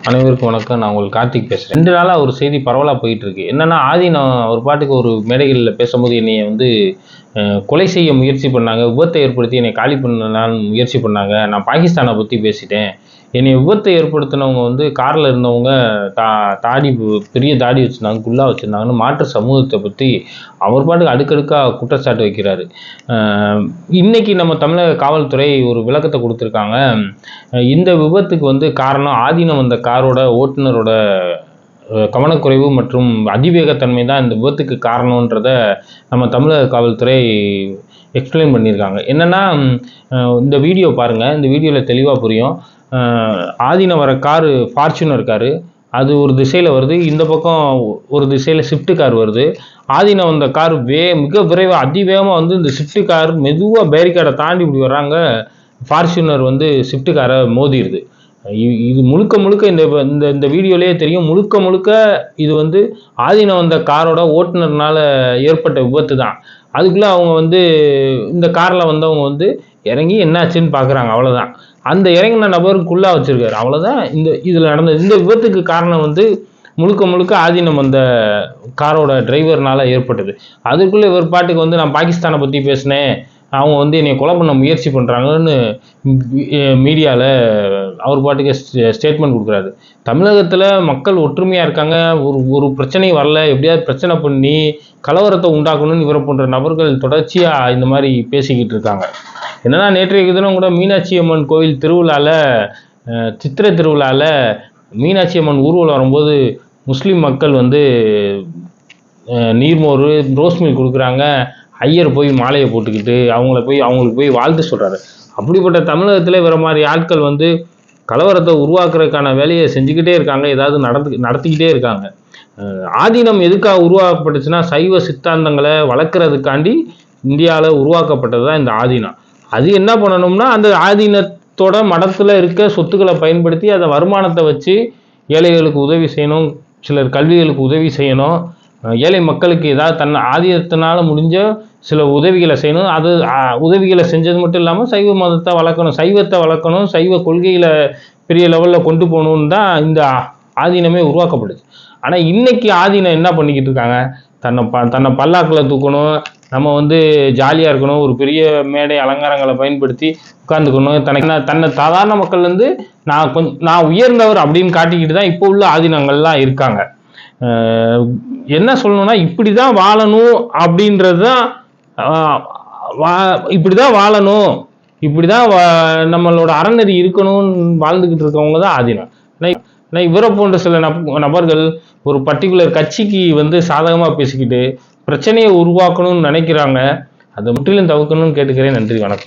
அனைவருக்கும் வணக்கம். நான் உங்களுக்கு கார்த்திக் பேசுகிறேன். 2 நாளாக ஒரு செய்தி பரவலாக போயிட்டு இருக்கு. என்னன்னா, ஆதீனம் ஒரு பாட்டுக்கு ஒரு மேடைகளில் பேசும்போது என்னைய வந்து கொலை செய்ய முயற்சி பண்ணாங்க, விபத்தை ஏற்படுத்தி என்னை காலி பண்ணலான்னு முயற்சி பண்ணாங்க. நான் பாகிஸ்தானை பற்றி பேசிட்டேன். என்னை விபத்தை ஏற்படுத்தினவங்க வந்து காரில் இருந்தவங்க தாடி பெரிய தாடி வச்சுருந்தாங்க, குல்லா வச்சுருந்தாங்கன்னு மாற்று சமூகத்தை பற்றி அவர் பாட்டுக்கு அடுக்கடுக்காக குற்றச்சாட்டு வைக்கிறாரு. இன்னைக்கு நம்ம தமிழக காவல்துறை ஒரு விளக்கத்தை கொடுத்துருக்காங்க. இந்த விபத்துக்கு வந்து காரணம் ஆதீனம் வந்த காரோட ஓட்டுநரோட கவனக்குறைவு மற்றும் அதிவேகத்தன்மை தான் இந்த விபத்துக்கு காரணன்றத நம்ம தமிழக காவல்துறை எக்ஸ்பிளைன் பண்ணியிருக்காங்க. என்னென்னா, இந்த வீடியோ பாருங்கள். இந்த வீடியோவில் தெளிவாக புரியும். ஆதீனம் வர காரு ஃபார்ச்சுனர் காரு, அது ஒரு திசையில் வருது, இந்த பக்கம் ஒரு திசையில் ஸ்விஃப்ட் கார் வருது. ஆதீனம் வந்த கார் மிக விரைவாக அதிவேகமாக வந்து இந்த ஸ்விஃப்ட் கார் மெதுவாக பேரிகார்டை தாண்டி இப்படி வர்றாங்க. ஃபார்ச்சுனர் வந்து ஸ்விஃப்ட் காரை மோதிடுது. இது முழுக்க இந்த வீடியோலேயே தெரியும். முழுக்க இது வந்து ஆதீனம் வந்த காரோட ஓட்டுநர்னால ஏற்பட்ட விபத்து தான். அதுக்குள்ளே அவங்க வந்து இந்த காரில் வந்தவங்க வந்து இறங்கி என்னாச்சுன்னு பார்க்குறாங்க, அவ்வளோதான். அந்த இறங்கின நபருக்குள்ளே வச்சுருக்காரு, அவ்வளோதான். இதில் நடந்த இந்த விபத்துக்கு காரணம் வந்து முழுக்க ஆதீனம் வந்த காரோட டிரைவர்னால ஏற்பட்டது. அதுக்குள்ளே இவர் பாட்டுக்கு வந்து நான் பாகிஸ்தானை பற்றி பேசினேன், அவங்க வந்து என்னை கொலை பண்ண முயற்சி பண்ணுறாங்கன்னு மீடியாவில் அவர் பாட்டுக்கு ஸ்டேட்மெண்ட் கொடுக்குறாரு. தமிழகத்தில் மக்கள் ஒற்றுமையாக இருக்காங்க, ஒரு பிரச்சனையும் வரல, எப்படியாவது பிரச்சனை பண்ணி கலவரத்தை உண்டாக்கணும்னு இவரை போன்ற நபர்கள் தொடர்ச்சியாக இந்த மாதிரி பேசிக்கிட்டு இருக்காங்க. என்னன்னா, நேற்றைய தினம் கூட மீனாட்சி அம்மன் கோயில் திருவிழாவில், சித்திரை திருவிழாவில் மீனாட்சி அம்மன் ஊர்வலம் வரும்போது முஸ்லீம் மக்கள் வந்து நீர்மோர் ரோஸ் மில்க் கொடுக்குறாங்க. ஐயர் போய் மாலையை போட்டுக்கிட்டு அவங்களுக்கு போய் வாழ்த்து சொல்கிறாரு. அப்படிப்பட்ட தமிழகத்தில் வேறு மாதிரி ஆட்கள் வந்து கலவரத்தை உருவாக்குறதுக்கான வேலையை செஞ்சுக்கிட்டே இருக்காங்க, ஏதாவது நடத்திக்கிட்டே இருக்காங்க. ஆதீனம் எதுக்காக உருவாக்கப்பட்டுச்சுன்னா, சைவ சித்தாந்தங்களை வளர்க்குறதுக்காண்டி இந்தியாவில் உருவாக்கப்பட்டது தான் இந்த ஆதீனம். அது என்ன பண்ணணும்னா, அந்த ஆதீனத்தோட மடத்தில் இருக்க சொத்துக்களை பயன்படுத்தி அதை வருமானத்தை வச்சு ஏழைகளுக்கு உதவி செய்யணும், சிலர் கல்விகளுக்கு உதவி செய்யணும், ஏழை மக்களுக்கு ஏதாவது ஆதீனத்தினால முடிஞ்ச சில உதவிகளை செய்யணும். அது உதவிகளை செஞ்சது மட்டும் இல்லாமல் சைவ மதத்தை வளர்க்கணும், சைவத்தை வளர்க்கணும், சைவ கொள்கைகளை பெரிய லெவலில் கொண்டு போகணுன்னு தான் இந்த ஆதீனமே உருவாக்கப்படுது. ஆனால் இன்னைக்கு ஆதீனம் என்ன பண்ணிக்கிட்டு இருக்காங்க, தன்னை பல்லாக்கில் தூக்கணும், நம்ம வந்து ஜாலியாக இருக்கணும், ஒரு பெரிய மேடை அலங்காரங்களை பயன்படுத்தி உட்காந்துக்கணும், தன்னை சாதாரண மக்கள் வந்து நான் உயர்ந்தவர் அப்படின்னு காட்டிக்கிட்டு தான் இப்போ உள்ள ஆதீனங்கள்லாம் இருக்காங்க. என்ன சொல்லணும்னா, இப்படி தான் வாழணும் அப்படின்றது தான், இப்படி தான் வாழணும், இப்படி தான் நம்மளோட அறநெறி இருக்கணும்னு வாழ்ந்துக்கிட்டு இருக்கவங்க தான் ஆதீனம். இவரை போன்ற சில நபர்கள் ஒரு பர்டிகுலர் கட்சிக்கு வந்து சாதகமாக பேசிக்கிட்டு பிரச்சனையை உருவாக்கணும்னு நினைக்கிறாங்க. அதை முற்றிலும் தவிர்க்கணும்னு கேட்டுக்கிறேன். நன்றி, வணக்கம்.